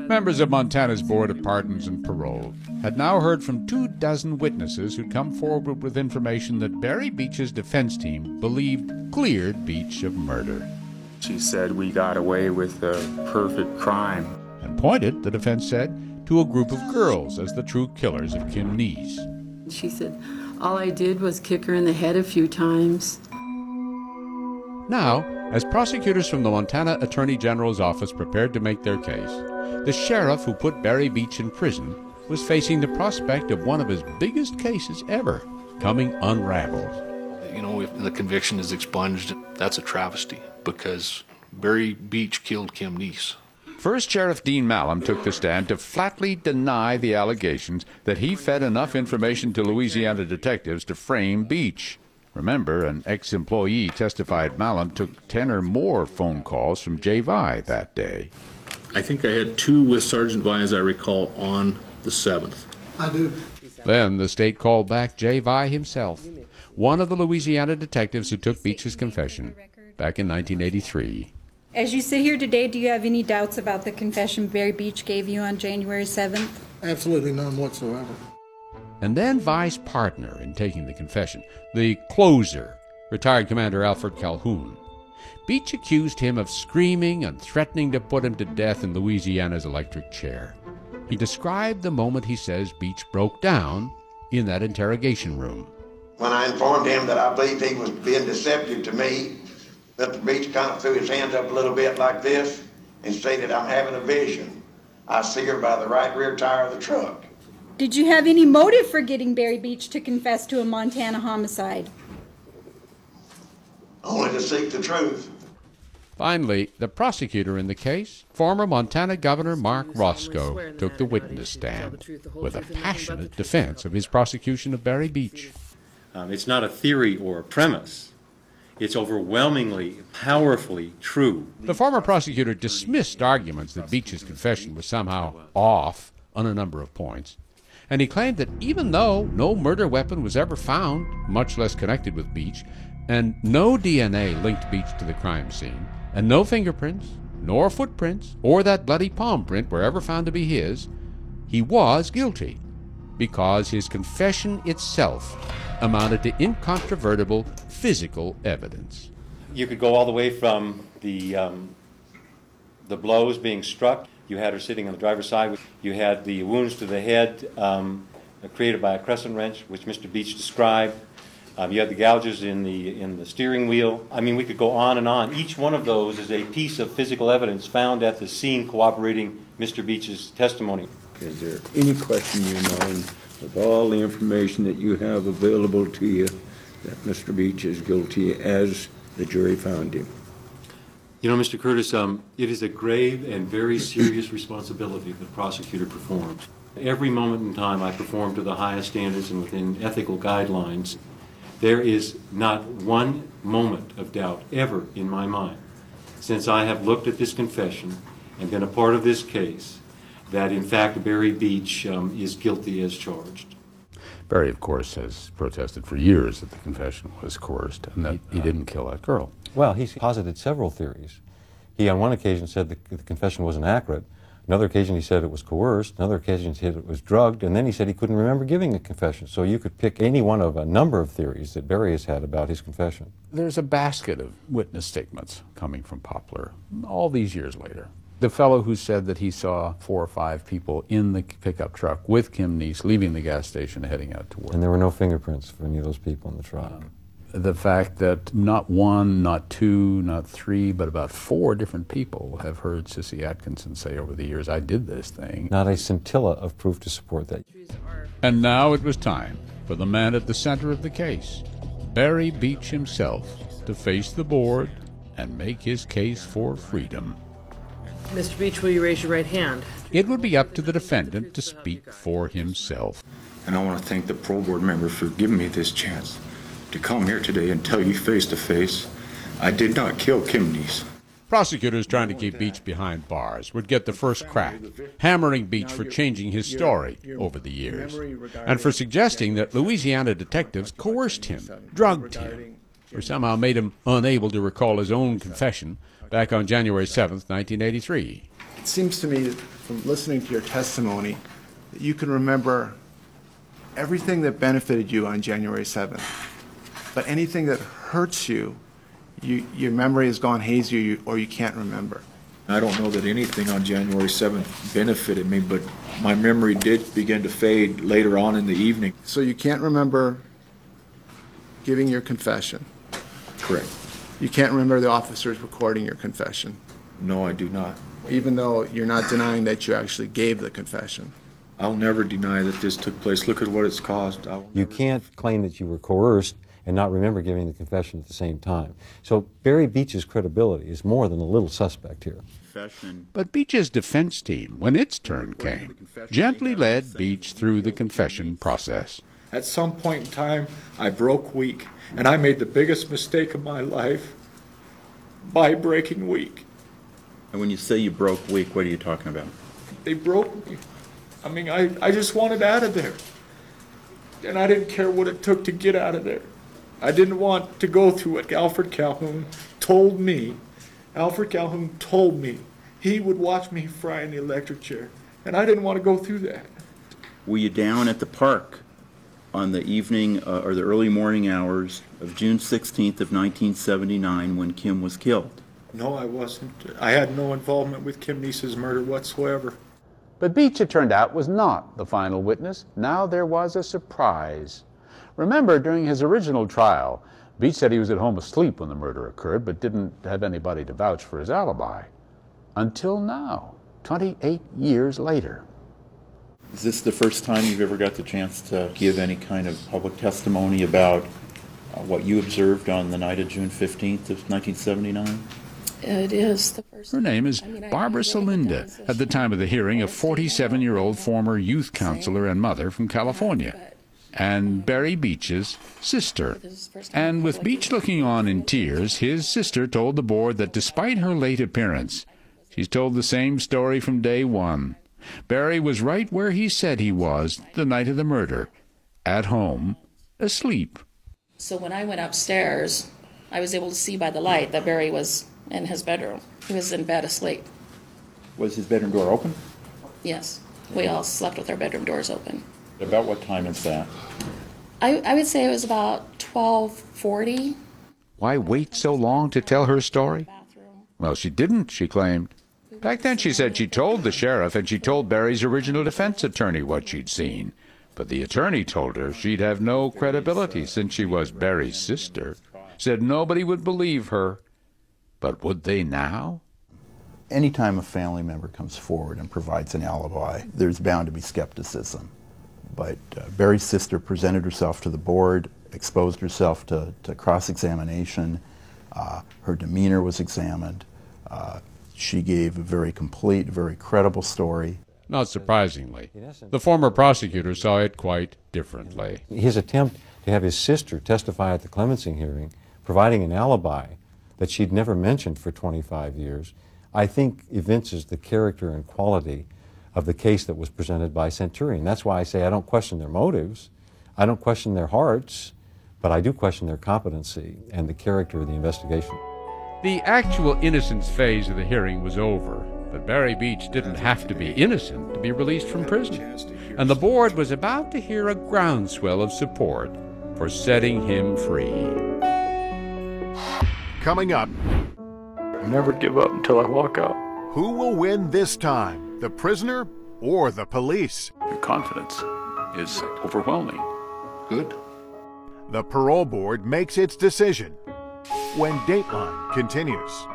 Members of Montana's Board of Pardons and Parole had now heard from 24 witnesses who'd come forward with information that Barry Beach's defense team believed cleared Beach of murder. She said we got away with a perfect crime. And pointed, the defense said, to a group of girls as the true killers of Kim Neese. She said, all I did was kick her in the head a few times. Now, as prosecutors from the Montana Attorney General's office prepared to make their case, the sheriff who put Barry Beach in prison was facing the prospect of one of his biggest cases ever coming unraveled. You know, if the conviction is expunged, that's a travesty because Barry Beach killed Kim Neese. First Sheriff Dean Malum took the stand to flatly deny the allegations that he fed enough information to Louisiana detectives to frame Beach. Remember, an ex-employee testified Malum took 10 or more phone calls from Jay Vai that day. I think I had 2 with Sergeant Vai, as I recall, on the 7th. I do. Then the state called back Jay Vai himself, one of the Louisiana detectives who took Beach's confession back in 1983. As you sit here today, do you have any doubts about the confession Barry Beach gave you on January 7th? Absolutely none whatsoever. And then Vai's partner in taking the confession, the closer, retired Commander Alfred Calhoun. Beach accused him of screaming and threatening to put him to death in Louisiana's electric chair. He described the moment he says Beach broke down in that interrogation room. When I informed him that I believed he was being deceptive to me, Mr. Beach kind of threw his hands up a little bit like this and stated, I'm having a vision. I see her by the right rear tire of the truck. Did you have any motive for getting Barry Beach to confess to a Montana homicide? Only to seek the truth. Finally, the prosecutor in the case, former Montana Governor Mark Roscoe, took the witness stand with a passionate defense of his prosecution of Barry Beach. It's not a theory or a premise. It's overwhelmingly, powerfully true. The former prosecutor dismissed arguments that Beach's confession was somehow off on a number of points, and he claimed that even though no murder weapon was ever found, much less connected with Beach, and no DNA linked Beach to the crime scene, and no fingerprints, nor footprints, or that bloody palm print were ever found to be his, he was guilty, because his confession itself amounted to incontrovertible physical evidence. You could go all the way from the blows being struck. You had her sitting on the driver's side. You had the wounds to the head created by a crescent wrench, which Mr. Beach described. You had the gouges in the steering wheel. I mean, we could go on and on. Each one of those is a piece of physical evidence found at the scene corroborating Mr. Beach's testimony. Is there any question in your mind, with all the information that you have available to you, that Mr. Beach is guilty as the jury found him? You know, Mr. Curtis, it is a grave and very serious responsibility that the prosecutor performs. Every moment in time I perform to the highest standards and within ethical guidelines. There is not one moment of doubt ever in my mind, since I have looked at this confession and been a part of this case, that in fact Barry Beach is guilty as charged. Barry, of course, has protested for years that the confession was coerced and that he didn't kill that girl. Well, he posited several theories. He, on one occasion, said the confession wasn't accurate. Another occasion, he said it was coerced. Another occasion, he said it was drugged. And then he said he couldn't remember giving a confession. So you could pick any one of a number of theories that Barry has had about his confession. There's a basket of witness statements coming from Poplar all these years later. The fellow who said that he saw 4 or 5 people in the pickup truck with Kim Neese leaving the gas station heading out to work. And there were no fingerprints for any of those people in the truck. The fact that not 1, not 2, not 3, but about 4 different people have heard Sissy Atkinson say over the years, I did this thing. Not a scintilla of proof to support that. And now it was time for the man at the center of the case, Barry Beach himself, to face the board and make his case for freedom. Mr. Beach, will you raise your right hand? It would be up to the defendant to speak for himself. And I want to thank the parole board member for giving me this chance to come here today and tell you face to face, I did not kill Kim Neese. Prosecutors trying to keep Beach behind bars would get the first crack, hammering Beach for changing his story over the years, and for suggesting that Louisiana detectives coerced him, drugged him, or somehow made him unable to recall his own confession back on January 7th, 1983. It seems to me that from listening to your testimony that you can remember everything that benefited you on January 7th. But anything that hurts you, your memory has gone hazy or you can't remember. I don't know that anything on January 7th benefited me, but my memory did begin to fade later on in the evening. So you can't remember giving your confession? Correct. You can't remember the officers recording your confession? No, I do not. Even though you're not denying that you actually gave the confession? I'll never deny that this took place. Look at what it's caused. You can't claim that you were coerced and not remember giving the confession at the same time. So Barry Beach's credibility is more than a little suspect here. But Beach's defense team, when its turn came, gently led Beach through the confession process. At some point in time, I broke weak, and I made the biggest mistake of my life by breaking weak. And when you say you broke weak, what are you talking about? They broke me. I mean, I just wanted out of there. And I didn't care what it took to get out of there. I didn't want to go through what Alfred Calhoun told me. Alfred Calhoun told me he would watch me fry in the electric chair. And I didn't want to go through that. Were you down at the park on the evening or the early morning hours of June 16th of 1979 when Kim was killed? No, I wasn't. I had no involvement with Kim Neese's murder whatsoever. But Beach, it turned out, was not the final witness. Now there was a surprise. Remember, during his original trial, Beach said he was at home asleep when the murder occurred, but didn't have anybody to vouch for his alibi. Until now, 28 years later. Is this the first time you've ever got the chance to give any kind of public testimony about what you observed on the night of June 15th of 1979? It is the first. Her name is Barbara Salinda, at the time of the hearing a 47-year-old former youth counselor and mother from California, and Barry Beach's sister. And with Beach looking on in tears, his sister told the board that despite her late appearance, she's told the same story from day one. Barry was right where he said he was the night of the murder, at home, asleep. So when I went upstairs, I was able to see by the light that Barry was in his bedroom. He was in bed asleep. Was his bedroom door open? Yes. We all slept with our bedroom doors open. About what time is that? I would say it was about 12:40. Why wait so long to tell her story? Well, she didn't, she claimed. Back then she said she told the sheriff and she told Barry's original defense attorney what she'd seen. But the attorney told her she'd have no credibility since she was Barry's sister. Said nobody would believe her. But would they now? Anytime a family member comes forward and provides an alibi, there's bound to be skepticism. But Barry's sister presented herself to the board, exposed herself to cross-examination. Her demeanor was examined. She gave a very complete, very credible story. Not surprisingly, the former prosecutor saw it quite differently. His attempt to have his sister testify at the clemency hearing, providing an alibi that she'd never mentioned for 25 years, I think evinces the character and quality of the case that was presented by Centurion. That's why I say I don't question their motives, I don't question their hearts, but I do question their competency and the character of the investigation. The actual innocence phase of the hearing was over, but Barry Beach didn't have to be innocent to be released from prison. And the board was about to hear a groundswell of support for setting him free. Coming up. Never give up until I walk out. Who will win this time, the prisoner or the police? Your confidence is overwhelming. Good. The parole board makes its decision when Dateline continues.